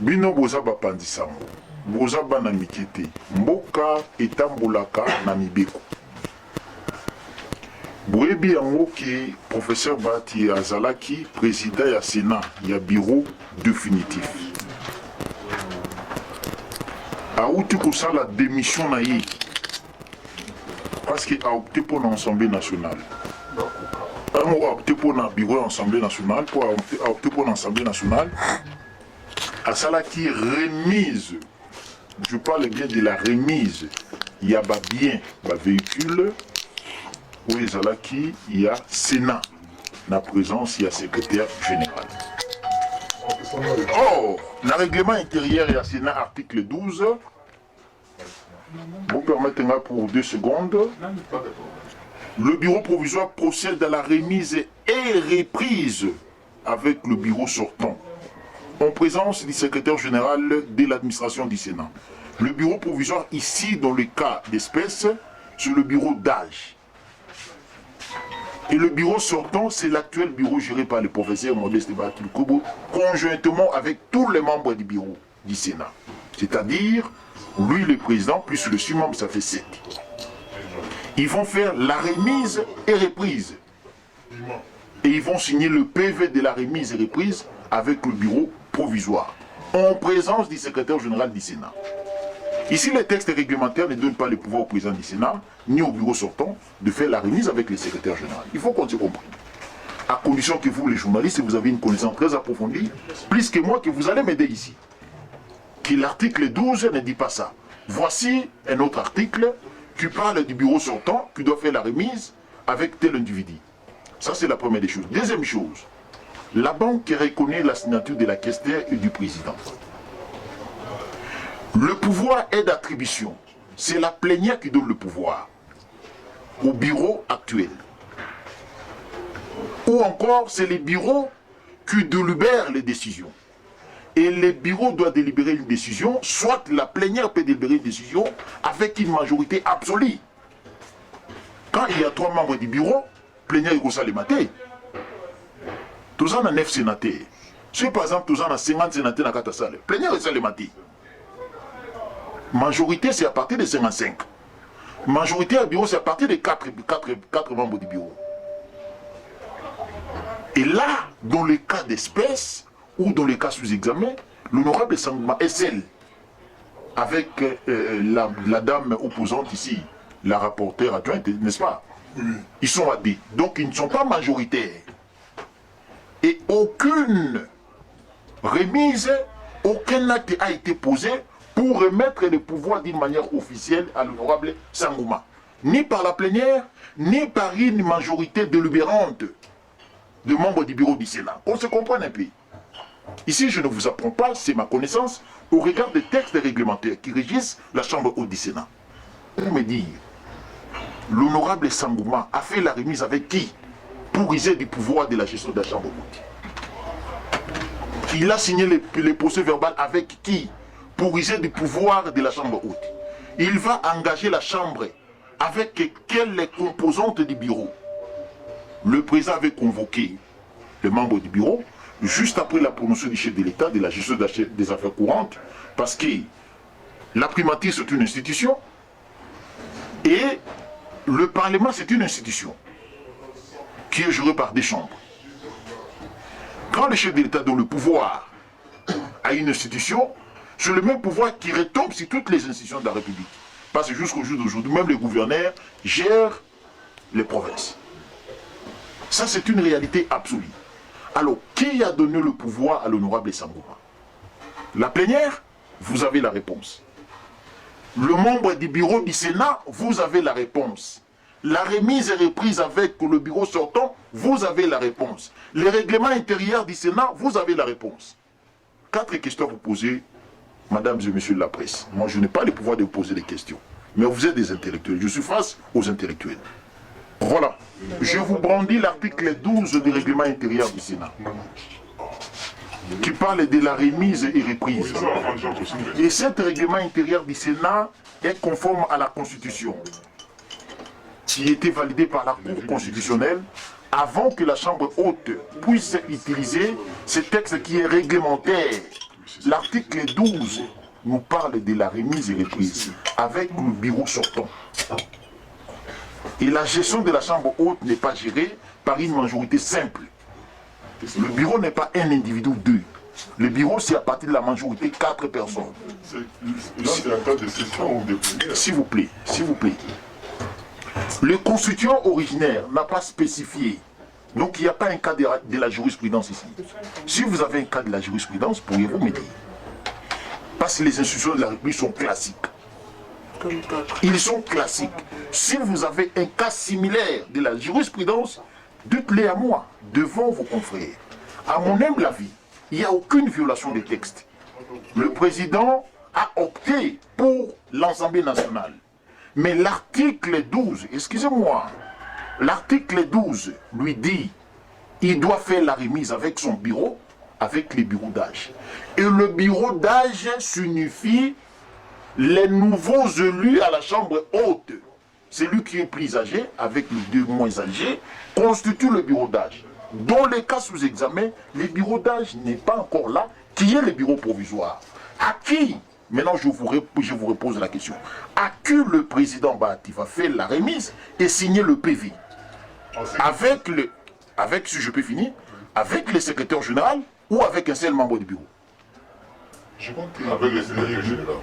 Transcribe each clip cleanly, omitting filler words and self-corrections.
Bino boza bapandisango. Boza bana mikete. Mboka etambolaka na mibeko. Boyebi yango ki professeur Bati azalaki président ya Sénat ya bureau définitif. Aouti kosala démission na ye parce qu'il a opté pour l'Assemblée nationale. A opté pour le bureau de l'Assemblée nationale, pour opter pour l'Assemblée nationale, à cela qui remise, je parle bien de la remise, il y a bien un véhicule, où il y a Sénat, la présence, il y a secrétaire général. Or, le règlement intérieur, il y a Sénat, article 12, vous permettez-moi pour 2 secondes. Le bureau provisoire procède à la remise et reprise avec le bureau sortant, en présence du secrétaire général de l'administration du Sénat. Le bureau provisoire, ici, dans le cas d'espèce, c'est le bureau d'âge. Et le bureau sortant, c'est l'actuel bureau géré par le professeur Modeste Batul Kobo, conjointement avec tous les membres du bureau du Sénat. C'est-à-dire, lui, le président, plus le summum, ça fait 7. Ils vont faire la remise et reprise. Et ils vont signer le PV de la remise et reprise avec le bureau provisoire, en présence du secrétaire général du Sénat. Ici, les textes réglementaires ne donnent pas le pouvoir au président du Sénat, ni au bureau sortant, de faire la remise avec le secrétaire général. Il faut qu'on se comprenne. À condition que vous, les journalistes, vous avez une connaissance très approfondie, plus que moi, que vous allez m'aider ici. Que l'article 12 ne dit pas ça. Voici un autre article qui parle du bureau sortant, qui doit faire la remise avec tel individu. Ça, c'est la première des choses. Deuxième chose, la banque reconnaît la signature de la caissière et du président. Le pouvoir est d'attribution. C'est la plénière qui donne le pouvoir au bureau actuel. Ou encore, c'est les bureaux qui délibèrent les décisions. Et les bureaux doivent délibérer une décision, soit la plénière peut délibérer une décision avec une majorité absolue. Quand il y a 3 membres du bureau, plénière est ça les mater. Tous en a 9 sénateurs. Si par exemple tous en a 50 sénateurs dans 4 salles, plénière est ça les mater. Majorité c'est à partir de 55. Majorité au bureau c'est à partir de 4 membres du bureau. Et là, dans les cas d'espèce, ou dans les cas sous examen, l'honorable Sangouma est celle, avec la dame opposante ici, la rapporteure adjointe, n'est-ce pas? Ils sont à D. Donc ils ne sont pas majoritaires. Et aucune remise, aucun acte a été posé pour remettre le pouvoir d'une manière officielle à l'honorable Sangouma. Ni par la plénière, ni par une majorité délibérante de membres du bureau du Sénat. On se comprend un peu. Ici, je ne vous apprends pas, c'est ma connaissance, au regard des textes réglementaires qui régissent la Chambre haute du Sénat. Pour me dire, l'honorable Sangouma a fait la remise avec qui pour user du pouvoir de la gestion de la Chambre haute? Il a signé les procès verbal avec qui pour user du pouvoir de la Chambre haute? Il va engager la Chambre avec quelles composantes du bureau? Le président avait convoqué les membres du bureau juste après la promotion du chef de l'État de la gestion des affaires courantes, parce que la primature c'est une institution et le Parlement c'est une institution qui est gérée par des chambres. Quand le chef de l'État donne le pouvoir à une institution, c'est le même pouvoir qui retombe sur toutes les institutions de la République. Parce que jusqu'au jour d'aujourd'hui, même les gouverneurs gèrent les provinces. Ça c'est une réalité absolue. Alors, qui a donné le pouvoir à l'honorable Sangouma? La plénière, vous avez la réponse. Le membre du bureau du Sénat, vous avez la réponse. La remise et reprise avec le bureau sortant, vous avez la réponse. Les règlements intérieurs du Sénat, vous avez la réponse. 4 questions à vous poser, mesdames et messieurs de la presse. Moi, je n'ai pas le pouvoir de vous poser des questions. Mais vous êtes des intellectuels. Je suis face aux intellectuels. Voilà. Je vous brandis l'article 12 du règlement intérieur du Sénat, qui parle de la remise et reprise. Et cet règlement intérieur du Sénat est conforme à la Constitution, qui était validée par la Cour constitutionnelle avant que la Chambre haute puisse utiliser ce texte qui est réglementaire l'article 12 nous parle de la remise et reprise avec le bureau sortant. Et la gestion de la chambre haute n'est pas gérée par une majorité simple. Le bureau n'est pas un individu ou deux. Le bureau, c'est à partir de la majorité 4 personnes. Là, c'est un cas de session ou de plénière. S'il vous plaît, s'il vous plaît. Le constituant originaire n'a pas spécifié. Donc il n'y a pas un cas de la jurisprudence ici. Si vous avez un cas de la jurisprudence, pourriez-vous me dire? Parce que les institutions de la République sont classiques. Ils sont classiques. Si vous avez un cas similaire de la jurisprudence, dites-les à moi, devant vos confrères. À mon humble avis, il n'y a aucune violation des textes. Le président a opté pour l'Assemblée nationale. Mais l'article 12, excusez-moi, l'article 12 lui dit il doit faire la remise avec son bureau, avec les bureaux d'âge. Et le bureau d'âge signifie les nouveaux élus à la chambre haute. Celui qui est plus âgé, avec les deux moins âgés, constitue le bureau d'âge. Dans les cas sous examen, le bureau d'âge n'est pas encore là, qui est le bureau provisoire. À qui, maintenant je vous repose la question, à qui le président Bahati va faire la remise et signer le PV? Avec, si je peux finir, avec le secrétaire général ou avec un seul membre du bureau? Je compte avec le secrétaire général.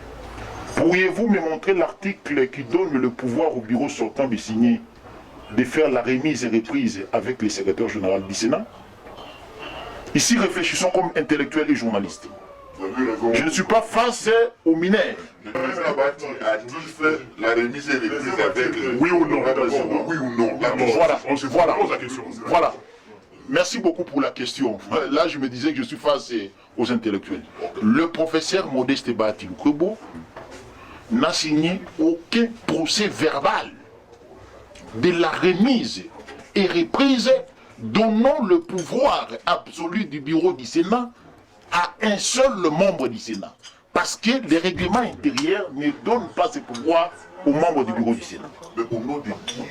Pourriez-vous me montrer l'article qui donne le pouvoir au bureau sortant de signer, de faire la remise et reprise avec le secrétaire général du Sénat? Ici, réfléchissons comme intellectuels et journalistes. Je ne suis pas face aux mineurs. Le président Bahati a-t-il fait la remise et reprise avec... Oui ou non? Oui ou non? Voilà, On se voilà, pose la question. voilà. Merci beaucoup pour la question. Là, je me disais que je suis face aux intellectuels. Le professeur Modeste Bahati Lukwebo n'a signé aucun procès verbal de la remise et reprise donnant le pouvoir absolu du bureau du Sénat à un seul membre du Sénat. Parce que les règlements intérieurs ne donnent pas ce pouvoir aux membres du bureau du Sénat. Mais au nom de qui?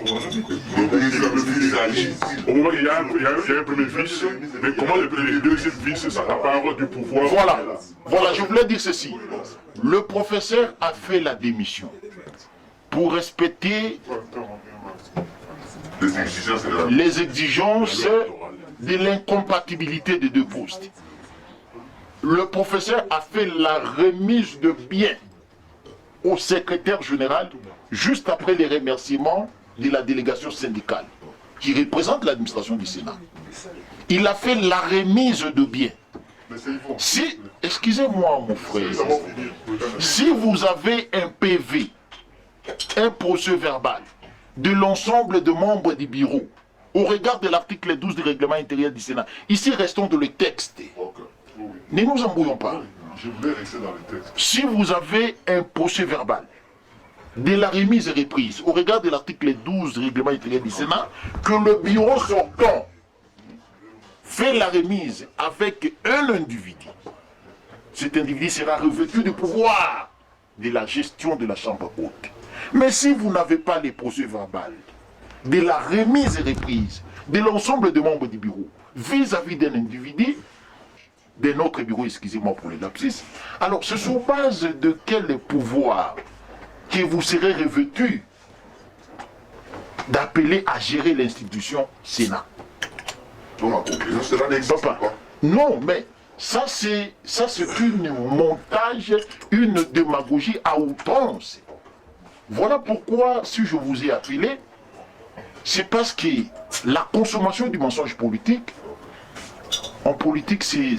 Il s'agit. Au moment qu'il y a un premier vice, mais comment le deuxième vice, ça n'a pas avoir du pouvoir? Voilà, voilà, je voulais dire ceci. Le professeur a fait la démission pour respecter les exigences de l'incompatibilité des deux postes. Le professeur a fait la remise de biens au secrétaire général juste après les remerciements de la délégation syndicale qui représente l'administration du Sénat. Il a fait la remise de biens. Si, excusez-moi mon frère, si vous avez un PV, un procès verbal de l'ensemble des membres du bureau, au regard de l'article 12 du règlement intérieur du Sénat, ici restons dans le texte. Ne nous embrouillons pas. Je voulais rester dans le texte. Si vous avez un procès verbal de la remise et reprise, au regard de l'article 12 du règlement intérieur du Sénat, que le bureau sortant fait la remise avec un individu, cet individu sera revêtu du pouvoir de la gestion de la chambre haute. Mais si vous n'avez pas les procès verbal de la remise et reprise de l'ensemble des membres du bureau vis-à-vis d'un individu, de notre bureau, excusez-moi pour les lapsus, alors c'est sur base de quel pouvoir que vous serez revêtu d'appeler à gérer l'institution Sénat? Donc ma conclusion sera n'existe pas. Non, mais ça c'est une montage, une démagogie à outrance. Voilà pourquoi, si je vous ai appelé, c'est parce que la consommation du mensonge politique, en politique, c'est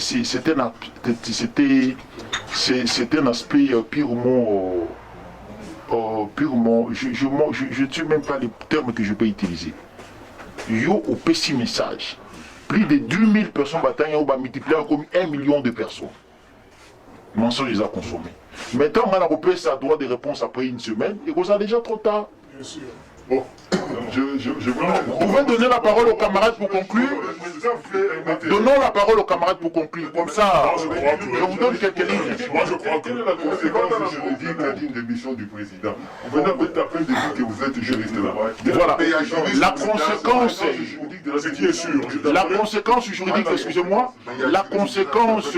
un aspect purement, je ne sais même pas les termes que je peux utiliser. Yo au petit message. Plus de 10 000 personnes bataillent, on va multiplier comme 1 million de personnes. Le mensonge les a consommés. Maintenant, on a repris sa droit de réponse après une semaine, et vous a déjà trop tard. Bien sûr. Bon, je voulais... Vous pouvez donner la parole aux camarades pour conclure? Donnons la parole aux camarades pour conclure. Comme ça, je vous donne quelques lignes. Moi, je crois que... Quelle est la conséquence juridique d'une démission du président? Vous êtes après de dire que vous êtes juriste là. Voilà. La conséquence... Ce qui est sûr. La conséquence juridique, excusez-moi, la conséquence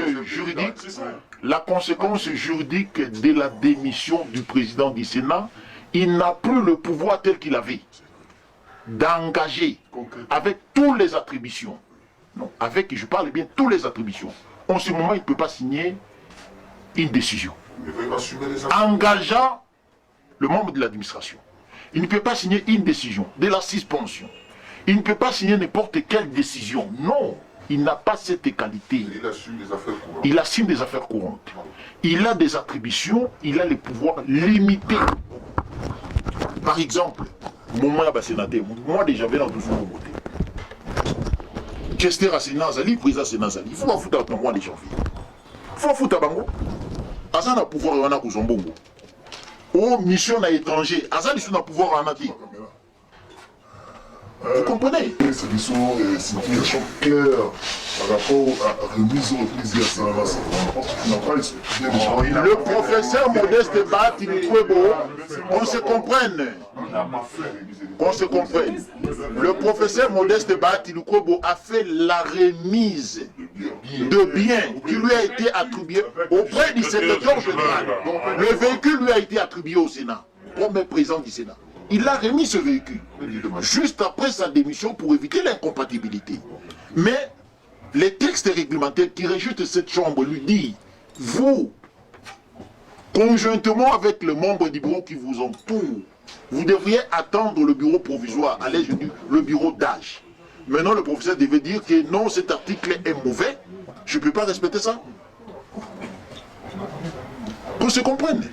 juridique de la démission du président du Sénat, il n'a plus le pouvoir tel qu'il avait d'engager avec toutes les attributions. Non, avec, je parle bien, toutes les attributions. En ce moment, il ne peut pas signer une décision engageant le membre de l'administration. Il ne peut pas signer une décision de la suspension. Il ne peut pas signer n'importe quelle décision. Non, il n'a pas cette qualité. Il assume des affaires courantes. Il assume des affaires courantes. Il a des attributions, il a les pouvoirs limités. Par exemple, moi sénateur, moi déjà j'avais dans tout le monde. Chester à Sénazali, président Sénazali, il faut pas foutre dans moi les janvier. Il faut foutre à Bango. Azan a pouvoir en a Kouzombongo. Oh, mission à étranger, Azan est sur pouvoir en a dit. Vous comprenez? C'est une situation claire par rapport à remise au plaisir à Salavas. On n'a pas expliqué déjà. Le professeur Modeste Bahati Lukwebo, qu'on se comprenne. Qu'on se comprenne. Le professeur Modeste Bahati Lukwebo a fait la remise de biens qui lui a été attribué auprès du secrétaire général. Le véhicule lui a été attribué au Sénat, comme président du Sénat. Il a remis ce véhicule juste après sa démission pour éviter l'incompatibilité. Mais les textes réglementaires qui rejettent cette chambre lui disent, vous, conjointement avec le membre du bureau qui vous entoure, vous devriez attendre le bureau provisoire, allez, je dis le bureau d'âge. Maintenant, le professeur devait dire que non, cet article est mauvais, je ne peux pas respecter ça. Qu'on se comprenne.